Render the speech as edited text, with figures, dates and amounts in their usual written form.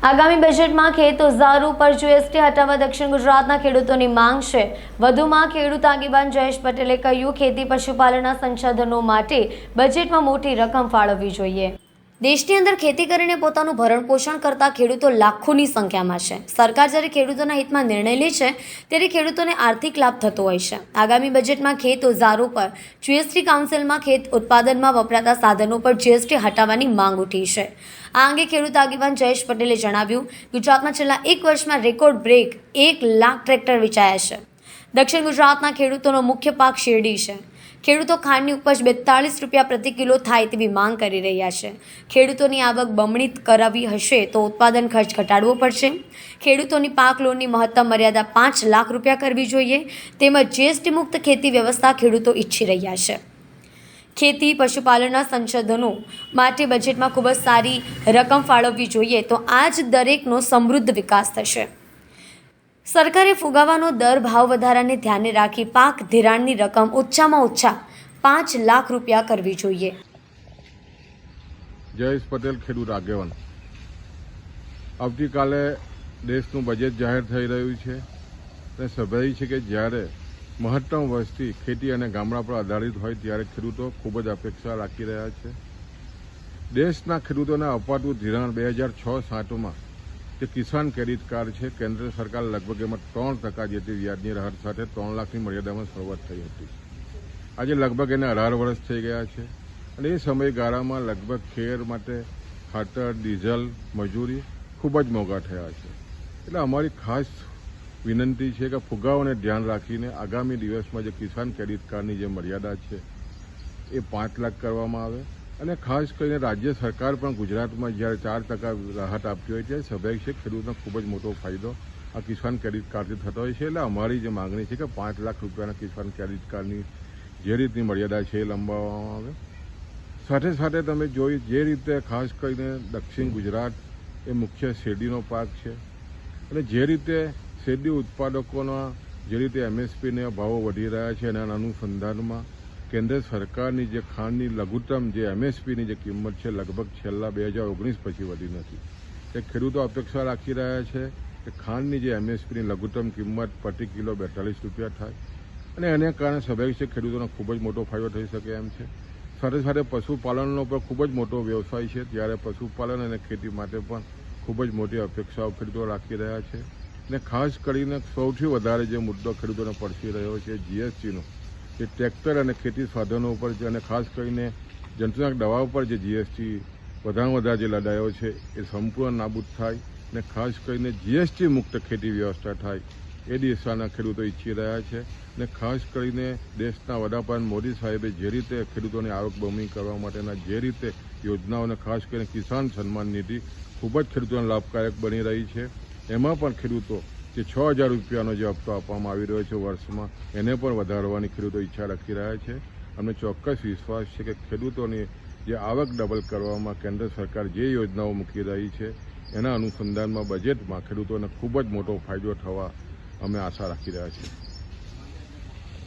આગામી બજેટમાં ખેત ઓજારો પર જીએસટી હટાવવા દક્ષિણ ગુજરાતના ખેડૂતોની માંગ છે। વધુમાં ખેડૂત આગેવાન જયેશ પટેલે કહ્યું, ખેતી પશુપાલનના સંસાધનો માટે બજેટમાં મોટી રકમ ફાળવવી જોઈએ। દેશની અંદર ખેતી કરીને પોતાનું ભરણ પોષણ કરતા ખેડૂતો લાખોની સંખ્યામાં છે। સરકાર જ્યારે ખેડૂતોના હિતમાં નિર્ણય લે છે ત્યારે ખેડૂતોને આર્થિક લાભ થતો હોય છે। આગામી બજેટમાં ખેત ઓજારો પર જીએસટી કાઉન્સિલમાં ખેત ઉત્પાદનમાં વપરાતા સાધનો પર જીએસટી હટાવવાની માંગ ઉઠી છે। આ અંગે ખેડૂત આગેવાન જયેશ પટેલે જણાવ્યું, ગુજરાતમાં છેલ્લા એક વર્ષમાં રેકોર્ડ બ્રેક 1 લાખ ટ્રેક્ટર વેચાયા છે। દક્ષિણ ગુજરાતના ખેડૂતોનો મુખ્ય પાક શેરડી છે। ખેડૂતો ખાંડની ઉપજ 42 રૂપિયા પ્રતિ કિલો થાય તેવી માંગ કરી રહ્યા છે। ખેડૂતોની આવક બમણી કરાવી હશે તો ઉત્પાદન ખર્ચ ઘટાડવો પડશે। ખેડૂતોની પાક લોનની મહત્તમ મર્યાદા 5 લાખ રૂપિયા કરવી જોઈએ તેમજ જીએસટી મુક્ત ખેતી વ્યવસ્થા ખેડૂતો ઈચ્છી રહ્યા છે। ખેતી પશુપાલનના સંશોધનો માટે બજેટમાં ખૂબ જ સારી રકમ ફાળવવી જોઈએ તો આ જ દરેકનો સમૃદ્ધ વિકાસ થશે। સરકારે ફુગાવાનો દર ભાવ વધારાને ધ્યાને રાખી પાક ધિરાણની રકમ ઓછામાં ઓછા 5 લાખ રૂપિયા કરવી જોઈએ। જયેશ પટેલ, ખેડૂત આગેવાન। આવતીકાલે દેશનું બજેટ જાહેર થઈ રહ્યું છે અને સ્વાભાવિક છે કે જ્યારે મહત્તમ વસ્તી ખેતી અને ગામડા પર આધારિત હોય ત્યારે ખેડૂતો ખૂબ જ અપેક્ષા રાખી રહ્યા છે। દેશના ખેડૂતોને અપાતું ધિરાણ 2006-07માં જે કિસાન ક્રેડિટ કાર્ડ છે, કેન્દ્ર સરકાર લગભગ એમાં 3% જેટલી વ્યાજની રાહત સાથે 3 લાખની મર્યાદામાં શરૂઆત થઈ હતી। આજે લગભગ એને 18 વર્ષ થઈ ગયા છે અને એ સમયગાળામાં લગભગ ખેર માટે ખાતર, ડીઝલ, મજૂરી ખૂબ જ મોંઘા થયા છે। એટલે અમારી ખાસ વિનંતી છે કે ફુગાવાને ધ્યાન રાખીને આગામી દિવસમાં જે કિસાન ક્રેડિટ કાર્ડની જે મર્યાદા છે એ 5 લાખ કરવામાં આવે અને ખાસ કરીને રાજ્ય સરકાર પણ ગુજરાતમાં જ્યારે 4% રાહત આપતી હોય ત્યારે સ્વાભાવિક છે ખેડૂતનો ખૂબ જ મોટો ફાયદો આ કિસાન ક્રેડિટ કાર્ડથી થતો હોય છે। એટલે અમારી જે માગણી છે કે 5 લાખ રૂપિયાના કિસાન ક્રેડિટ કાર્ડની જે રીતની મર્યાદા છે એ લંબાવવામાં આવે। સાથે સાથે તમે જોઈ જે રીતે ખાસ કરીને દક્ષિણ ગુજરાત એ મુખ્ય શેરડીનો પાક છે અને જે રીતે શેરડી ઉત્પાદકોના જે રીતે MSPના ભાવો વધી રહ્યા છે એના અનુસંધાનમાં કેન્દ્ર સરકારની જે ખાંડની લઘુત્તમ જે MSPની જે કિંમત છે લગભગ છેલ્લા 2019 પછી વધી નથી। તે ખેડૂતો અપેક્ષા રાખી રહ્યા છે કે ખાંડની જે MSPની લઘુત્તમ કિંમત પ્રતિ કિલો 42 રૂપિયા થાય અને એને કારણે સ્વાભાવિક છે ખેડૂતોનો ખૂબ જ મોટો ફાયદો થઈ શકે એમ છે। સાથે સાથે પશુપાલનનો પણ ખૂબ જ મોટો વ્યવસાય છે ત્યારે પશુપાલન અને ખેતી માટે પણ ખૂબ જ મોટી અપેક્ષાઓ ખેડૂતો રાખી રહ્યા છે અને ખાસ કરીને સૌથી વધારે જે મુદ્દો ખેડૂતોને પડસી રહ્યો છે જીએસટીનો, જે ટ્રેક્ટર અને ખેતી સાધનો ઉપર છે અને ખાસ કરીને જંતુનાશક દવાઓ પર જે જીએસટી વધારે વધારે જે લડાયો છે એ સંપૂર્ણ નાબૂદ થાય અને ખાસ કરીને જીએસટી મુક્ત ખેતી વ્યવસ્થા થાય એ દિશાના ખેડૂતો ઈચ્છી રહ્યા છે અને ખાસ કરીને દેશના વડાપ્રધાન મોદી સાહેબે જે રીતે ખેડૂતોની આવક બમણી કરવા માટેના જે રીતે યોજનાઓને ખાસ કરીને કિસાન સન્માન નિધિ ખૂબ જ ખેડૂતોને લાભકારક બની રહી છે। એમાં પણ ખેડૂતો જે 6,000 રૂપિયાનો જે હપ્તો આપવામાં આવી રહ્યો છે વર્ષમાં એને પણ વધારવાની ખેડૂતો ઈચ્છા રાખી રહ્યા છે। અમને ચોક્કસ વિશ્વાસ છે કે ખેડૂતોની જે આવક ડબલ કરવામાં કેન્દ્ર સરકાર જે યોજનાઓ મૂકી રહી છે એના અનુસંધાનમાં બજેટમાં ખેડૂતોને ખૂબ જ મોટો ફાયદો થવા અમે આશા રાખી રહ્યા છીએ।